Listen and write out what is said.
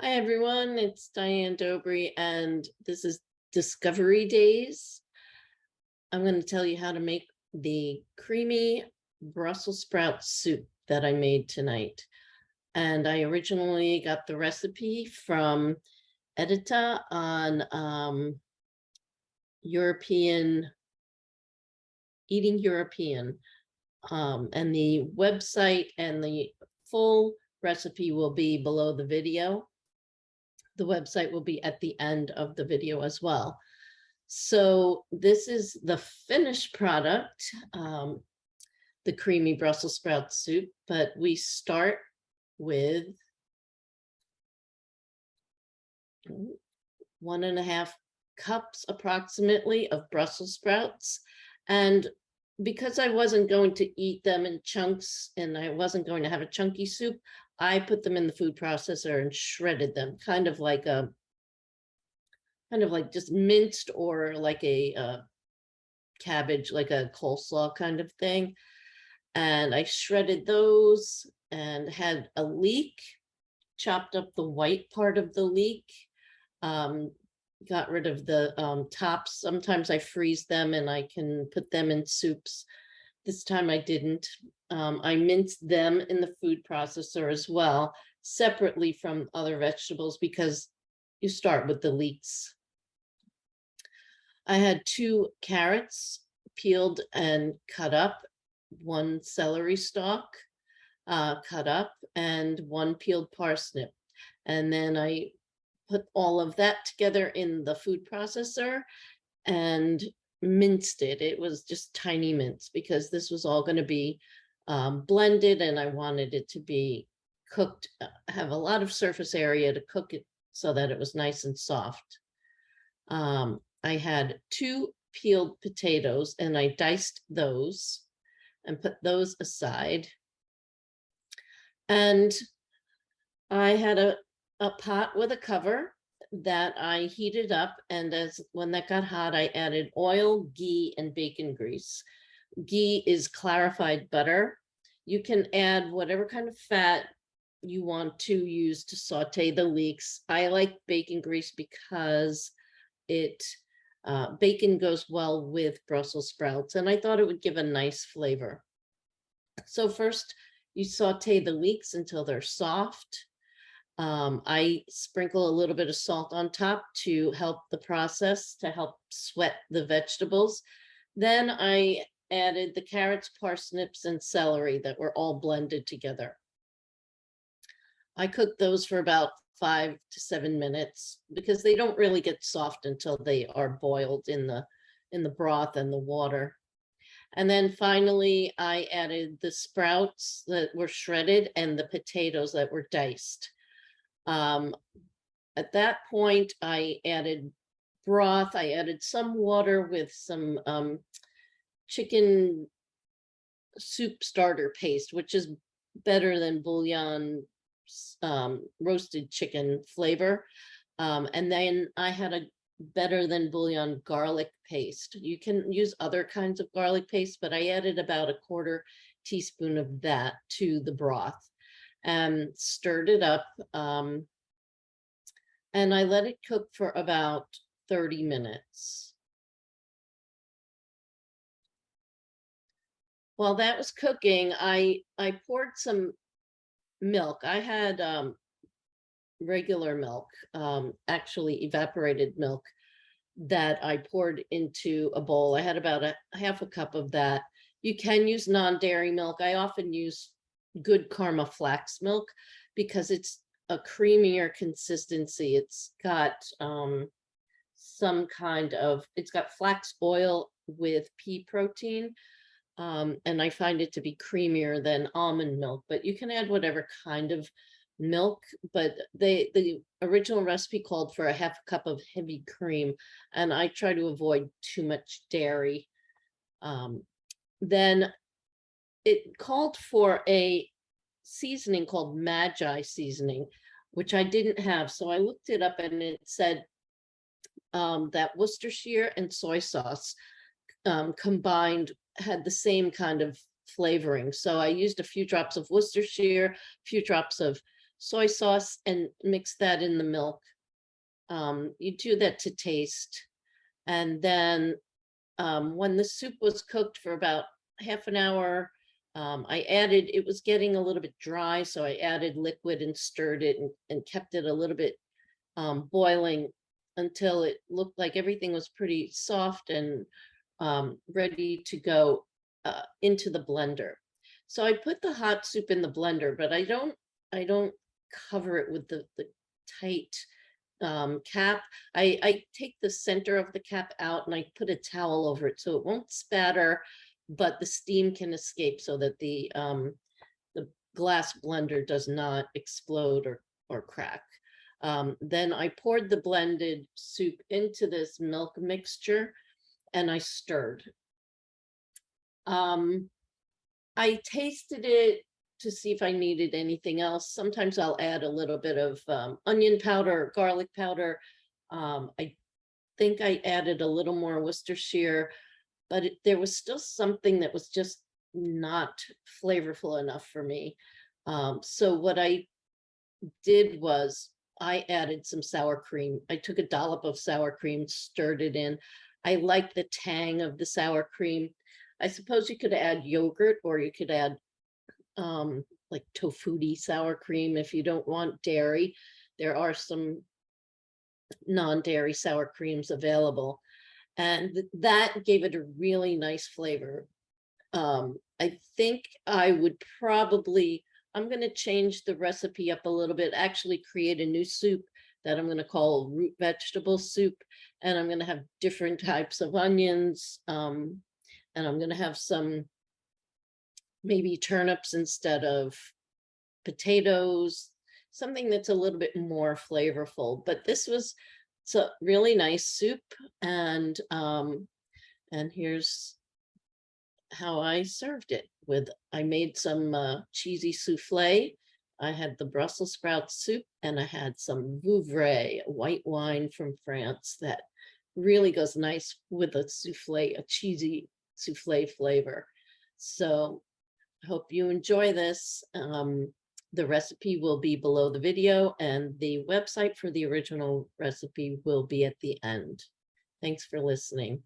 Hi everyone, it's Diane Dobry and this is Discovery Days. I'm going to tell you how to make the creamy Brussels sprout soup that I made tonight. And I originally got the recipe from Edita on European, Eating European. And the website and the full recipe will be below the video. The website will be at the end of the video as well. So this is the finished product, the creamy Brussels sprout soup, but we start with 1.5 cups approximately of Brussels sprouts. And because I wasn't going to eat them in chunks and I wasn't going to have a chunky soup, I put them in the food processor and shredded them, kind of like just minced, or like a cabbage, like a coleslaw kind of thing. And I shredded those and had a leek, chopped up the white part of the leek, got rid of the tops. Sometimes I freeze them and I can put them in soups. This time I didn't. I minced them in the food processor as well, separately from other vegetables, because you start with the leeks. I had 2 carrots peeled and cut up, 1 celery stalk cut up, and 1 peeled parsnip. And then I put all of that together in the food processor and minced it. It was just tiny mince because this was all going to be blended, and I wanted it to be cooked, have a lot of surface area to cook it so that it was nice and soft. I had 2 peeled potatoes and I diced those and put those aside. And I had a pot with a cover that I heated up, and when that got hot, I added oil, ghee, and bacon grease. Ghee is clarified butter. You can add whatever kind of fat you want to use to saute the leeks. I like bacon grease because bacon goes well with Brussels sprouts, and I thought it would give a nice flavor. So first, you saute the leeks until they're soft. I sprinkle a little bit of salt on top to help the process, to help sweat the vegetables. Then I added the carrots, parsnips, and celery that were all blended together. I cooked those for about 5 to 7 minutes because they don't really get soft until they are boiled in the broth and the water. And then finally, I added the sprouts that were shredded and the potatoes that were diced. At that point, I added broth. I added some water with some chicken soup starter paste, which is Better-than-Boullion roasted chicken flavor. And then I had a Better-than-Bouillon garlic paste. You can use other kinds of garlic paste, but I added about a 1/4 teaspoon of that to the broth and stirred it up. And I let it cook for about 30 minutes. While that was cooking, I poured some milk. I had regular milk, actually evaporated milk, that I poured into a bowl. I had about a 1/2 cup of that. You can use non-dairy milk. I often use Good Karma flax milk because it's a creamier consistency. It's got it's got flax oil with pea protein. And I find it to be creamier than almond milk, but you can add whatever kind of milk. But the original recipe called for a 1/2 cup of heavy cream, and I try to avoid too much dairy. Then it called for a seasoning called Magi seasoning, which I didn't have. So I looked it up and it said that Worcestershire and soy sauce combined had the same kind of flavoring. So I used a few drops of Worcestershire, a few drops of soy sauce and mix that in the milk. You do that to taste. And then when the soup was cooked for about half an hour, it was getting a little bit dry, so I added liquid and stirred it and kept it a little bit boiling until it looked like everything was pretty soft and ready to go into the blender. So I put the hot soup in the blender, but I don't cover it with the tight cap. I take the center of the cap out and I put a towel over it so it won't spatter, but the steam can escape so that the glass blender does not explode or crack. Then I poured the blended soup into this milk mixture and I stirred. I tasted it to see if I needed anything else. Sometimes I'll add a little bit of onion powder, garlic powder. I think I added a little more Worcestershire, but there was still something that was just not flavorful enough for me. So what I did was I added some sour cream. I took a dollop of sour cream, stirred it in. I like the tang of the sour cream. I suppose you could add yogurt or you could add like tofutti sour cream if you don't want dairy. There are some non-dairy sour creams available, and that gave it a really nice flavor. I think I would probably, I'm going to change the recipe up a little bit, actually create a new soup that I'm going to call root vegetable soup, and I'm going to have different types of onions, and I'm going to have some maybe turnips instead of potatoes, something that's a little bit more flavorful. But this was a really nice soup, and here's how I served it with. I made some cheesy souffle. I had the Brussels sprout soup, and I had some Vouvray, white wine from France that really goes nice with a souffle, a cheesy souffle flavor. So I hope you enjoy this. The recipe will be below the video, and the website for the original recipe will be at the end. Thanks for listening.